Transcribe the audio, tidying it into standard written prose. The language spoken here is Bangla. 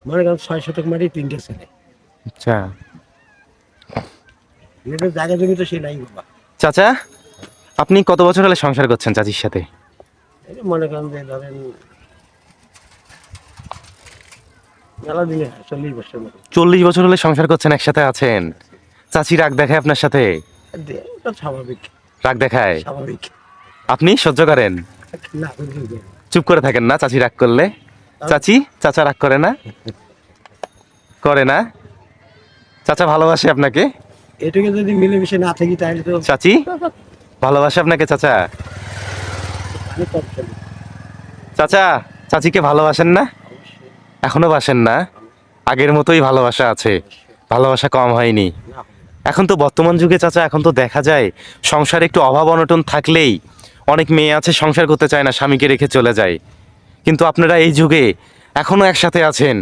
মনে করেন 6 শতক মাটি 3টে ছেলে। আচ্ছা এটা জায়গা জমি তো সে নাই বাবা। চাচা, আপনি কত বছর হলে সংসার করছেন চাচির সাথে? এটা মনে করেন যে ধরেন মেলা দিনে 40 বছর মতো। 40 বছর হলে সংসার করছেন, একসাথে আছেন। চাচি রাগ দেখায় আপনার সাথে? এটা স্বাভাবিক, রাগ দেখায়? স্বাভাবিক। আপনি সহ্য করেন? না বুঝলি যে, চুপ করে থাকেন না চাচি রাগ করলে? চাচি, চাচা রাগ করে না? করে না? চাচা ভালোবাসে আপনাকে? এটুকু যদি মিলেমিশে না থাকি তাহলে তো চাচি ভালোবাসে আপনাকে চাচা? আমি কম চলি। চাচা, চাচিকে ভালোবাসেন না? অবশ্যই, এখনো বাসেন না? আগের মতোই ভালোবাসা আছে, ভালোবাসা কম হয়নি? না এখন তো বর্তমান যুগে চাচা, এখন তো দেখা যায় সংসারে একটু অভাব অনটন থাকলেই অনেক মেয়ে আছে সংসার করতে চায় না, স্বামীকে রেখে চলে যায়। কিন্তু আপনারা এই যুগে এখনো একসাথে আছেন,